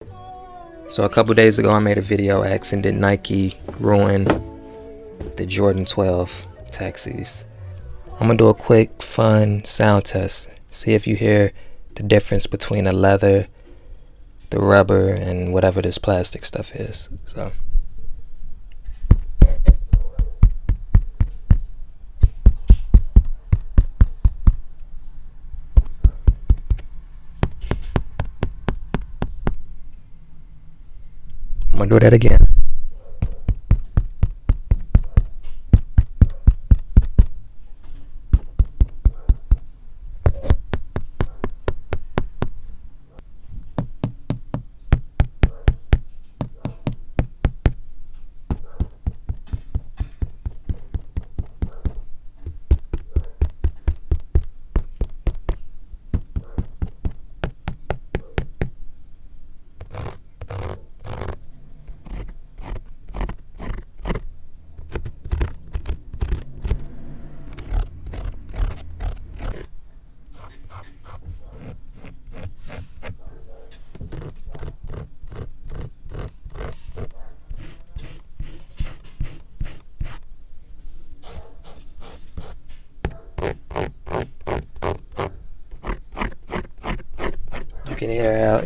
So a couple days ago I made a video asking did Nike ruin the Jordan 12 taxis. I'm gonna do a quick fun sound test. See if you hear the difference between the leather, the rubber, and whatever this plastic stuff is. So I'm gonna do that again.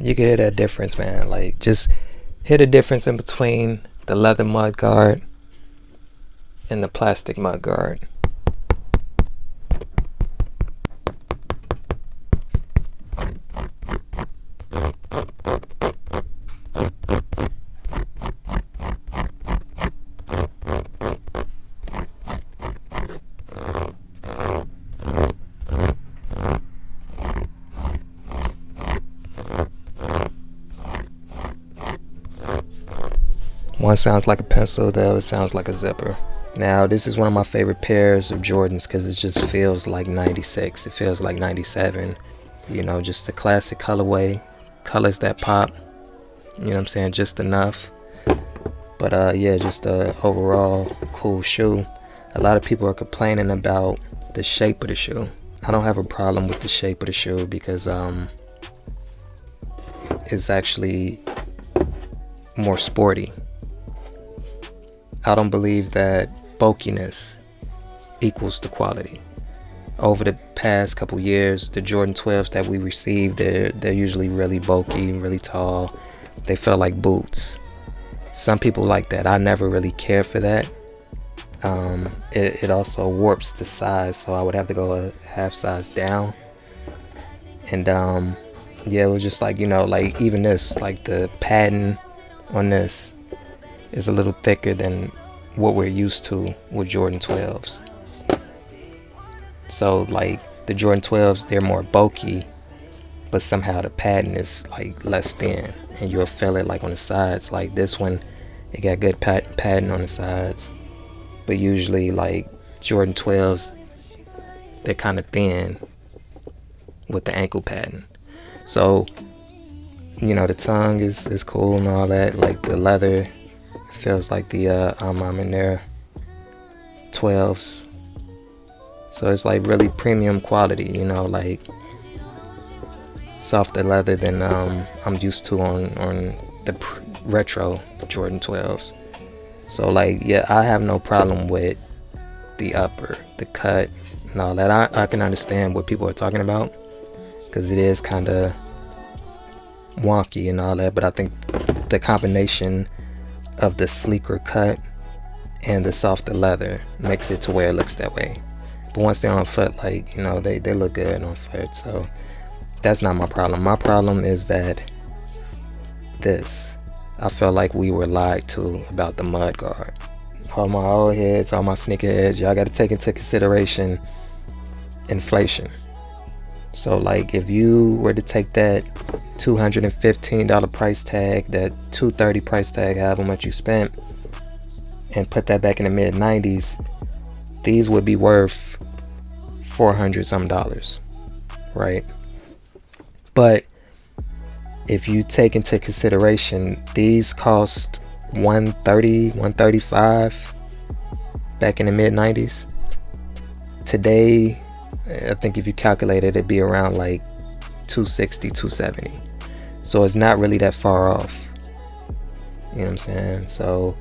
You can hear that difference, man. Like, just hear the difference in between the leather mud guard and the plastic mud guard. One sounds like a pencil, the other sounds like a zipper. Now, this is one of my favorite pairs of Jordans because it just feels like 96. It feels like 97. You know, just the classic colorway, colors that pop. You know what I'm saying? Just enough. But yeah, just a overall cool shoe. A lot of people are complaining about the shape of the shoe. I don't have a problem with the shape of the shoe because it's actually more sporty. I don't believe that bulkiness equals to quality. Over the past couple years, the Jordan 12s that we received, they're usually really bulky, really tall. They feel like boots. Some people like that. I never really cared for that. It also warps the size, so I would have to go a half size down. And yeah, it was just like, you know, like even this, like the padding on this is a little thicker than what we're used to with Jordan 12s. So like the Jordan 12s, they're more bulky, but somehow the padding is like less thin, and you'll feel it like on the sides. Like this one, it got good padding on the sides, but usually like Jordan 12s, they're kind of thin with the ankle padding. So, you know, the tongue is cool and all that. Like the leather feels like the I'm in there 12s. So it's like really premium quality, you know, like softer leather than I'm used to on the retro Jordan 12s. So like, yeah, I have no problem with the upper, the cut and all that. I can understand what people are talking about because it is kind of wonky and all that, but I think the combination of the sleeker cut and the softer leather makes it to where it looks that way. But once they're on foot, like, you know, they look good on foot. So that's not my problem. My problem is that I feel like we were lied to about the mud guard. All my old heads, all my sneaker heads, y'all got to take into consideration inflation. So like if you were to take that $215 price tag, that $230 price tag, however much you spent, and put that back in the mid 90s, these would be worth $400 some, right? But if you take into consideration these cost $130, $135 back in the mid 90s, today I think if you calculate it, it'd be around like $260, $270. So it's not really that far off. You know what I'm saying? So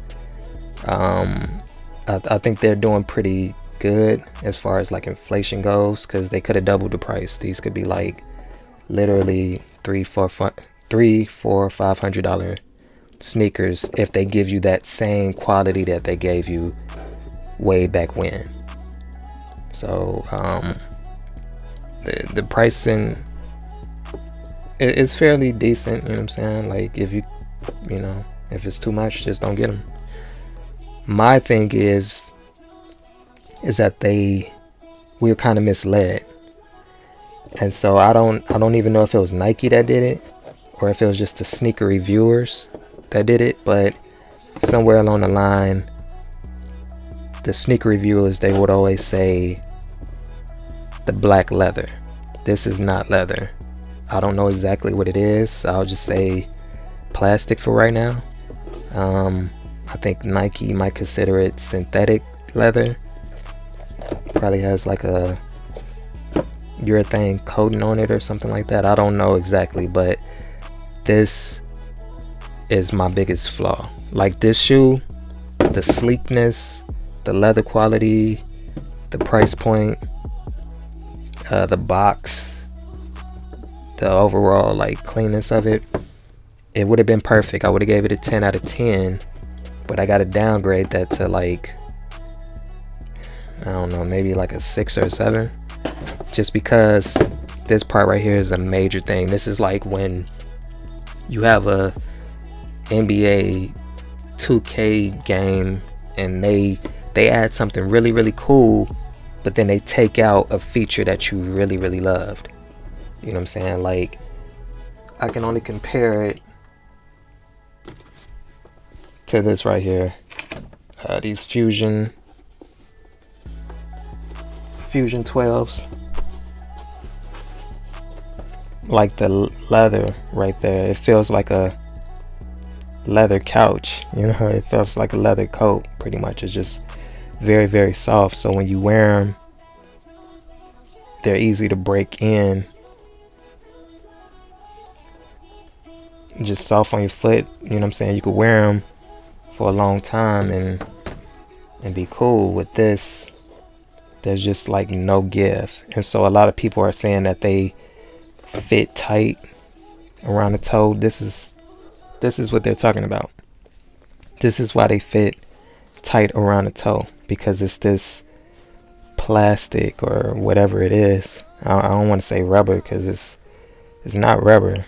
I think they're doing pretty good as far as like inflation goes, because they could have doubled the price. These could be like literally $500 sneakers if they give you that same quality that they gave you way back when. So the pricing is fairly decent. You know what I'm saying? Like if if it's too much, just don't get them. My thing is that we were kind of misled, and so I don't even know if it was Nike that did it or if it was just the sneaker reviewers that did it. But somewhere along the line, the sneaker reviewers, they would always say the black leather. This is not leather. I don't know exactly what it is. I'll just say plastic for right now. I think Nike might consider it synthetic leather. Probably has like a urethane coating on it or something like that. I don't know exactly, but this is my biggest flaw. Like this shoe, the sleekness, the leather quality, the price point, the box, the overall like cleanness of it, it would have been perfect. I would have gave it a 10 out of 10, but I got to downgrade that to like, I don't know, maybe like a 6 or a 7, just because this part right here is a major thing. This is like when you have a NBA 2K game and they add something really, really cool, but then they take out a feature that you really, really loved. You know what I'm saying? Like, I can only compare it to this right here. These Fusion 12s. Like the leather right there, it feels like a leather couch. You know, it feels like a leather coat pretty much. It's just very, very soft. So when you wear them, they're easy to break in. Just soft on your foot. You know what I'm saying? You could wear them for a long time and be cool. With this, there's just like no give. And so a lot of people are saying that they fit tight around the toe. This is what they're talking about. This is why they fit tight around the toe, because it's this plastic or whatever it is. I don't want to say rubber, because it's not rubber.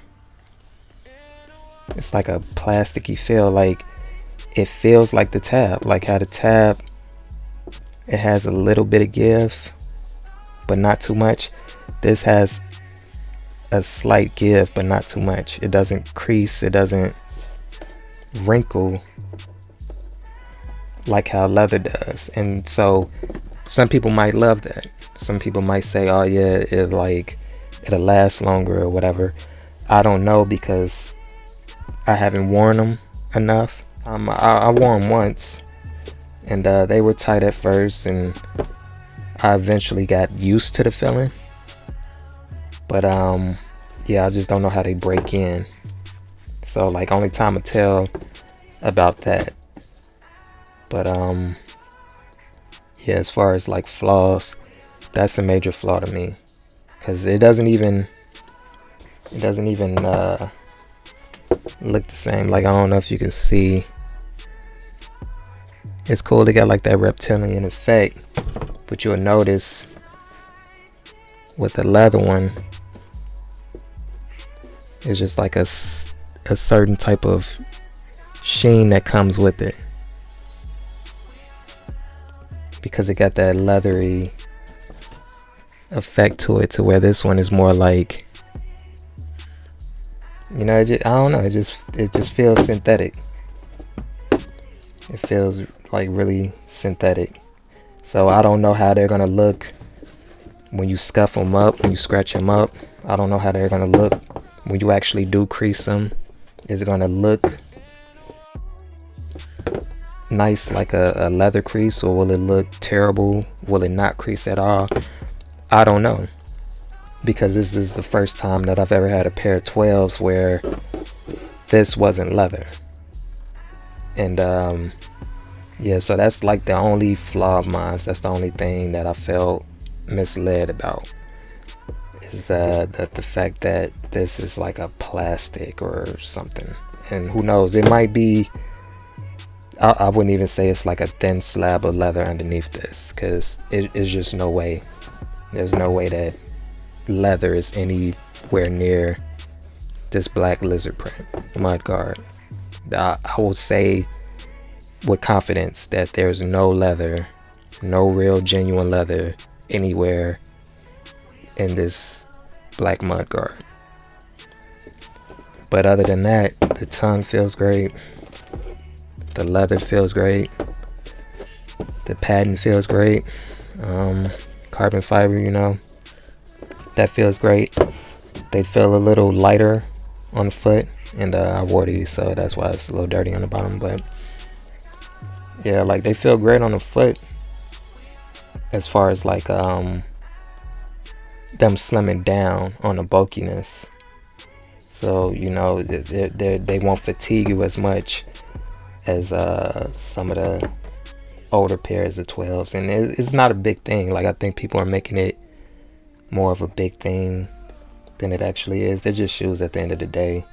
It's like a plasticky feel. Like it feels like the tab, like how the tab, it has a little bit of give but not too much. This has a slight give but not too much. It doesn't crease, it doesn't wrinkle like how leather does. And so some people might love that. Some people might say, oh yeah, it'll last longer or whatever. I don't know, because I haven't worn them enough. I wore them once, and they were tight at first, and I eventually got used to the feeling. But yeah, I just don't know how they break in. So like, only time will tell about that. But yeah, as far as like flaws, that's a major flaw to me, because it doesn't even look the same. Like, I don't know if you can see. It's cool, they got like that reptilian effect, but you'll notice with the leather one, it's just like a certain type of sheen that comes with it, because it got that leathery effect to it, to where this one is more like, you know, I don't know, it just feels synthetic. It feels like really synthetic. So I don't know how they're gonna look when you scuff them up, when you scratch them up. I don't know how they're gonna look when you actually do crease them. Is it gonna look nice like a leather crease, or will it look terrible? Will it not crease at all? I don't know, because this is the first time that I've ever had a pair of 12s where this wasn't leather. And yeah, so that's like the only flaw of mine. That's the only thing that I felt misled about, is the fact that this is like a plastic or something. And who knows, it might be, I wouldn't even say it's like a thin slab of leather underneath this, because it's just no way. There's no way that leather is anywhere near this black lizard print mudguard. I will say with confidence that there's no leather, no real genuine leather anywhere in this black mudguard. But other than that, the tongue feels great, the leather feels great, the padding feels great, carbon fiber, you know, that feels great. They feel a little lighter on the foot, and I wore these, so that's why it's a little dirty on the bottom. But yeah, like they feel great on the foot, as far as like them slimming down on the bulkiness. So, you know, they won't fatigue you as much as some of the older pairs of 12s. And it's not a big thing. Like, I think people are making it more of a big thing than it actually is. They're just shoes at the end of the day.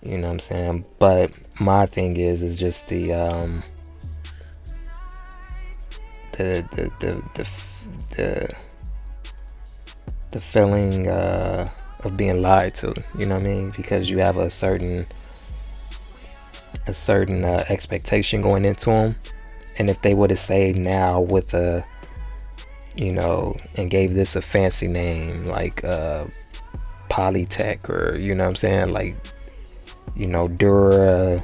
You know what I'm saying? But my thing is just the feeling of being lied to, you know what I mean? Because you have a certain expectation going into them, and if they would have said now with a, you know, and gave this a fancy name like Polytech, or, you know what I'm saying, like, you know, Dura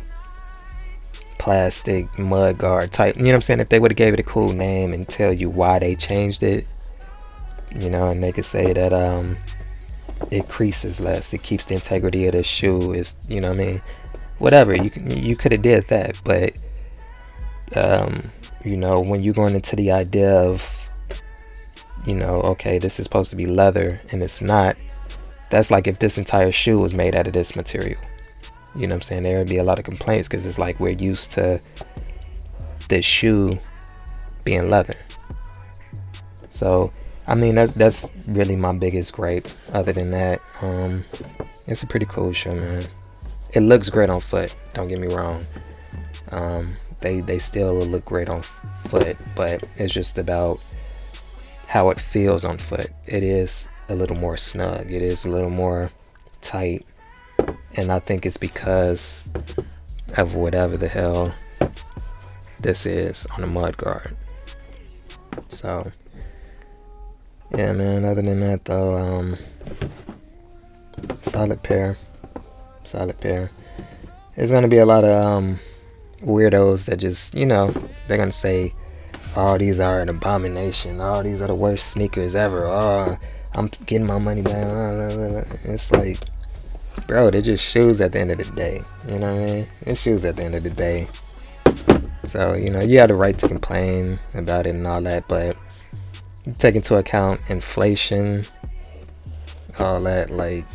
plastic mudguard type, you know what I'm saying, if they would have gave it a cool name and tell you why they changed it, you know, and they could say that it creases less, it keeps the integrity of the shoe, is, you know what I mean, whatever, you could have did that. But you know, when you're going into the idea of, you know, okay, this is supposed to be leather and it's not, that's like if this entire shoe was made out of this material, you know what I'm saying, there would be a lot of complaints, because it's like we're used to this shoe being leather. So I mean, that's really my biggest gripe. Other than that, it's a pretty cool shoe, man. It looks great on foot, don't get me wrong. They still look great on foot, but it's just about how it feels on foot. It is a little more snug, it is a little more tight, and I think it's because of whatever the hell this is on the mudguard. So yeah, man, other than that though, solid pair. There's gonna be a lot of weirdos that just, you know, they're gonna say, oh, these are an abomination, oh, these are the worst sneakers ever, oh, I'm getting my money back. It's like, bro, they're just shoes at the end of the day, you know what I mean? It's shoes at the end of the day. So, you know, you have the right to complain about it and all that, but you take into account inflation, all that, like,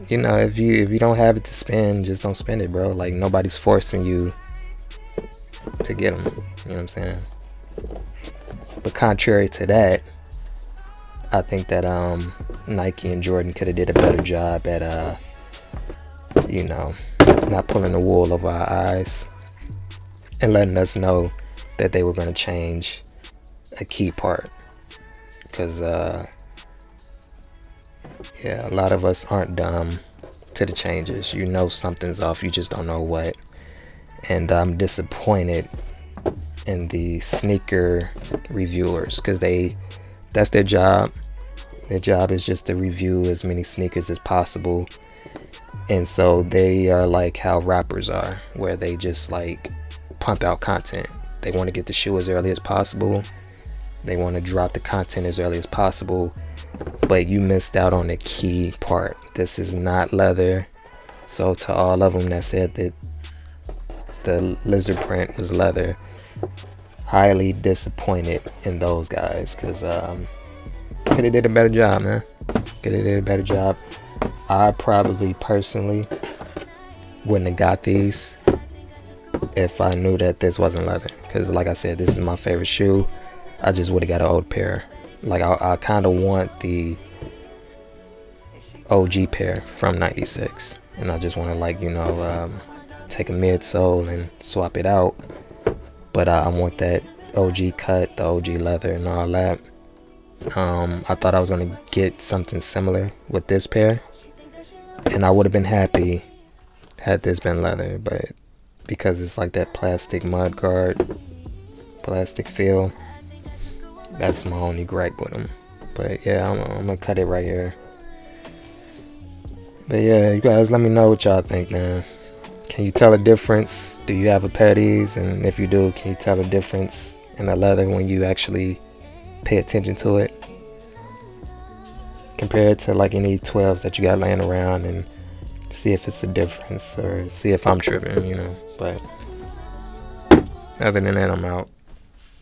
you know, if you don't have it to spend, just don't spend it, bro. Like, nobody's forcing you to get them, you know what I'm saying? But contrary to that, I think that Nike and Jordan could have did a better job at you know, not pulling the wool over our eyes and letting us know that they were going to change a key part. Because yeah, a lot of us aren't dumb to the changes. You know something's off, you just don't know what. And I'm disappointed in the sneaker reviewers, because that's their job. Their job is just to review as many sneakers as possible. And so they are like how rappers are, where they just like pump out content. They want to get the shoe as early as possible. They want to drop the content as early as possible. But you missed out on the key part. This is not leather. So to all of them that said that the lizard print was leather, highly disappointed in those guys, because could have did a better job, man. Could have did a better job. I probably personally wouldn't have got these if I knew that this wasn't leather, because like I said, this is my favorite shoe. I just would have got an old pair. Like I kind of want the OG pair from 96, and I just want to, like, take a midsole and swap it out. But I want that OG cut, the OG leather and all that. I thought I was going to get something similar with this pair, and I would have been happy had this been leather, but because it's like that plastic mud guard, plastic feel, that's my only gripe with them. But yeah, I'm gonna cut it right here. But yeah, you guys, let me know what y'all think, man. Can you tell a difference? Do you have a pair of these? And if you do, can you tell the difference in the leather when you actually pay attention to it, compared to like any 12s that you got laying around, and see if it's a difference or see if I'm tripping, But other than that, I'm out.